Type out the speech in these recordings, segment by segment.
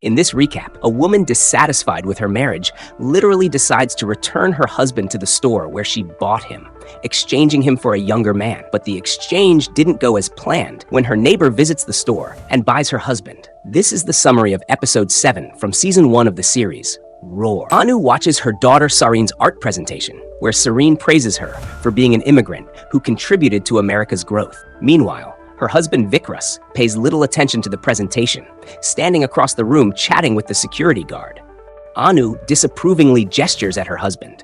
In this recap, a woman dissatisfied with her marriage literally decides to return her husband to the store where she bought him, exchanging him for a younger man. But the exchange didn't go as planned when her neighbor visits the store and buys her husband. This is the summary of episode 7 from season 1 of the series, Roar. Anu watches her daughter Sarene's art presentation, where Sarene praises her for being an immigrant who contributed to America's growth. Meanwhile, her husband Vikras pays little attention to the presentation, standing across the room chatting with the security guard. Anu disapprovingly gestures at her husband.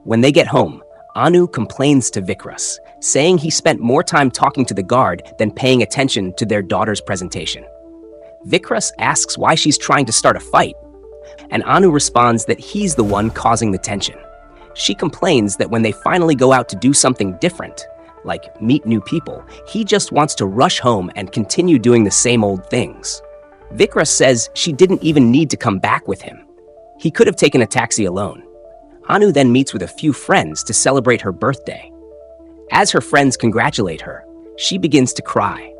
When they get home, Anu complains to Vikras, saying he spent more time talking to the guard than paying attention to their daughter's presentation. Vikras asks why she's trying to start a fight, and Anu responds that he's the one causing the tension. She complains that when they finally go out to do something different, like meet new people, he just wants to rush home and continue doing the same old things. Vikras says she didn't even need to come back with him. He could have taken a taxi alone. Anu then meets with a few friends to celebrate her birthday. As her friends congratulate her, she begins to cry.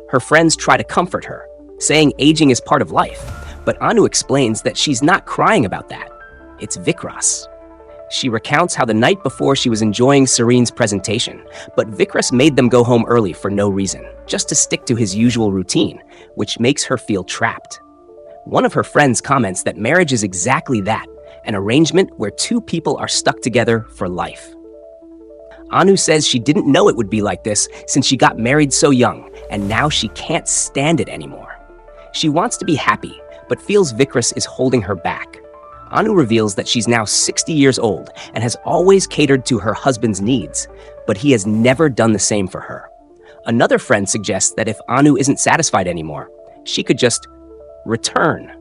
Her friends try to comfort her, saying aging is part of life, but Anu explains that she's not crying about that. It's Vikras. She recounts how the night before she was enjoying Sarene's presentation, but Vikras made them go home early for no reason, just to stick to his usual routine, which makes her feel trapped. One of her friends comments that marriage is exactly that, an arrangement where two people are stuck together for life. Anu says she didn't know it would be like this since she got married so young, and now she can't stand it anymore. She wants to be happy, but feels Vikras is holding her back. Anu reveals that she's now 60 years old and has always catered to her husband's needs, but he has never done the same for her. Another friend suggests that if Anu isn't satisfied anymore, she could just return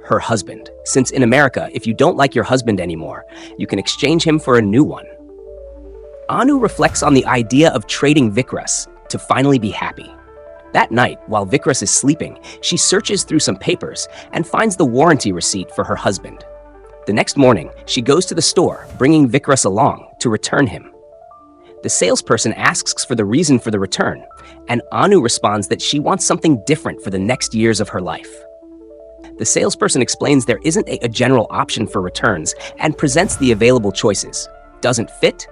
her husband, since in America, if you don't like your husband anymore, you can exchange him for a new one. Anu reflects on the idea of trading Vikras to finally be happy. That night, while Vikras is sleeping, she searches through some papers and finds the warranty receipt for her husband. The next morning, she goes to the store, bringing Vikras along to return him. The salesperson asks for the reason for the return, and Anu responds that she wants something different for the next years of her life. The salesperson explains there isn't a general option for returns and presents the available choices: doesn't fit,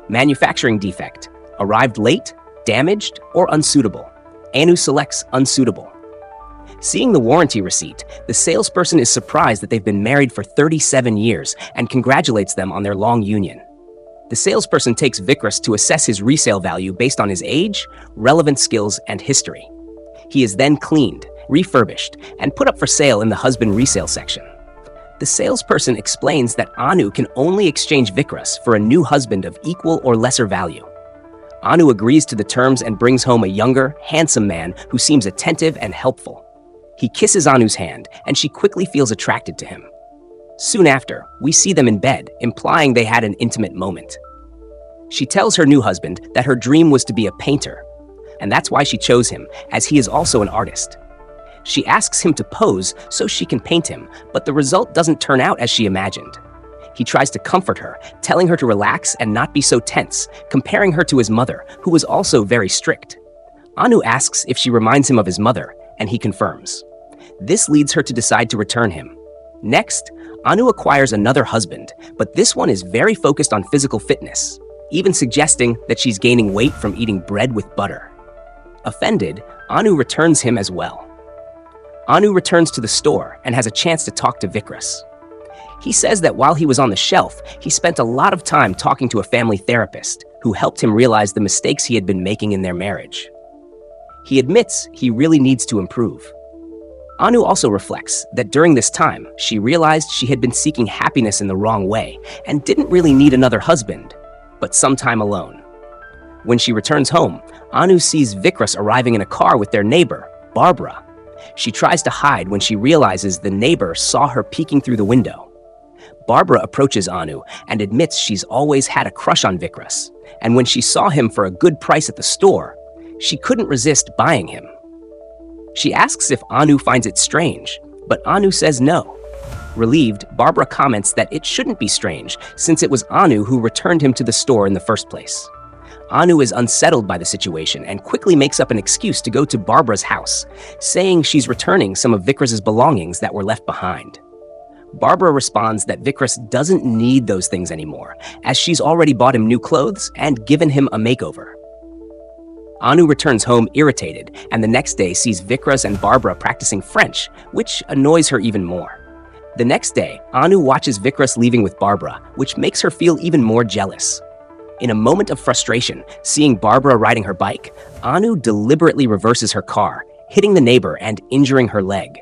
manufacturing defect, arrived late, damaged, or unsuitable. Anu selects unsuitable. Seeing the warranty receipt, the salesperson is surprised that they've been married for 37 years and congratulates them on their long union. The salesperson takes Vikras to assess his resale value based on his age, relevant skills, and history. He is then cleaned, refurbished, and put up for sale in the husband resale section. The salesperson explains that Anu can only exchange Vikras for a new husband of equal or lesser value. Anu agrees to the terms and brings home a younger, handsome man who seems attentive and helpful. He kisses Anu's hand, and she quickly feels attracted to him. Soon after, we see them in bed, implying they had an intimate moment. She tells her new husband that her dream was to be a painter, and that's why she chose him, as he is also an artist. She asks him to pose so she can paint him, but the result doesn't turn out as she imagined. He tries to comfort her, telling her to relax and not be so tense, comparing her to his mother, who was also very strict. Anu asks if she reminds him of his mother, and he confirms. This leads her to decide to return him. Next, Anu acquires another husband, but this one is very focused on physical fitness, even suggesting that she's gaining weight from eating bread with butter. Offended, Anu returns him as well. Anu returns to the store and has a chance to talk to Vikras. He says that while he was on the shelf, he spent a lot of time talking to a family therapist who helped him realize the mistakes he had been making in their marriage. He admits he really needs to improve. Anu also reflects that during this time, she realized she had been seeking happiness in the wrong way and didn't really need another husband, but some time alone. When she returns home, Anu sees Vikras arriving in a car with their neighbor, Barbara. She tries to hide when she realizes the neighbor saw her peeking through the window. Barbara approaches Anu and admits she's always had a crush on Vikras, and when she saw him for a good price at the store, she couldn't resist buying him. She asks if Anu finds it strange, but Anu says no. Relieved, Barbara comments that it shouldn't be strange since it was Anu who returned him to the store in the first place. Anu is unsettled by the situation and quickly makes up an excuse to go to Barbara's house, saying she's returning some of Vikras's belongings that were left behind. Barbara responds that Vikras doesn't need those things anymore, as she's already bought him new clothes and given him a makeover. Anu returns home irritated, and the next day sees Vikras and Barbara practicing French, which annoys her even more. The next day, Anu watches Vikras leaving with Barbara, which makes her feel even more jealous. In a moment of frustration, seeing Barbara riding her bike, Anu deliberately reverses her car, hitting the neighbor and injuring her leg.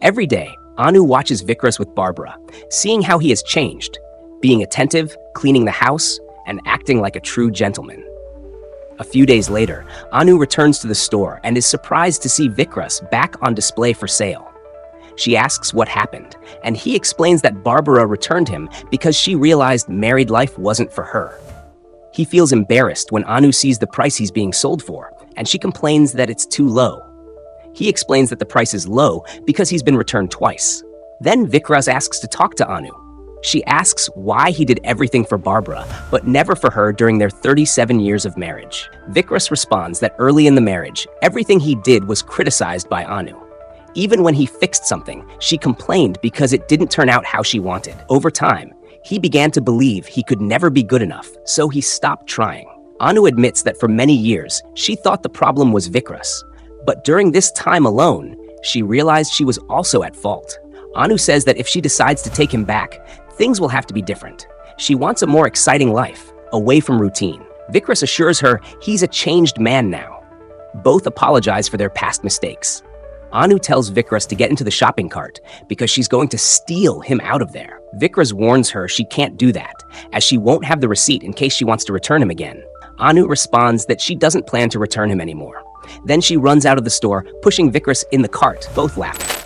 Every day, Anu watches Vikras with Barbara, seeing how he has changed, being attentive, cleaning the house, and acting like a true gentleman. A few days later, Anu returns to the store and is surprised to see Vikras back on display for sale. She asks what happened, and he explains that Barbara returned him because she realized married life wasn't for her. He feels embarrassed when Anu sees the price he's being sold for, and she complains that it's too low. He explains that the price is low because he's been returned twice. Then Vikras asks to talk to Anu. She asks why he did everything for Barbara, but never for her during their 37 years of marriage. Vikras responds that early in the marriage, everything he did was criticized by Anu. Even when he fixed something, she complained because it didn't turn out how she wanted. Over time, he began to believe he could never be good enough, so he stopped trying. Anu admits that for many years, she thought the problem was Vikras. But during this time alone, she realized she was also at fault. Anu says that if she decides to take him back, things will have to be different. She wants a more exciting life, away from routine. Vikras assures her he's a changed man now. Both apologize for their past mistakes. Anu tells Vikras to get into the shopping cart because she's going to steal him out of there. Vikras warns her she can't do that, as she won't have the receipt in case she wants to return him again. Anu responds that she doesn't plan to return him anymore. Then she runs out of the store, pushing Vikras in the cart, both laughing.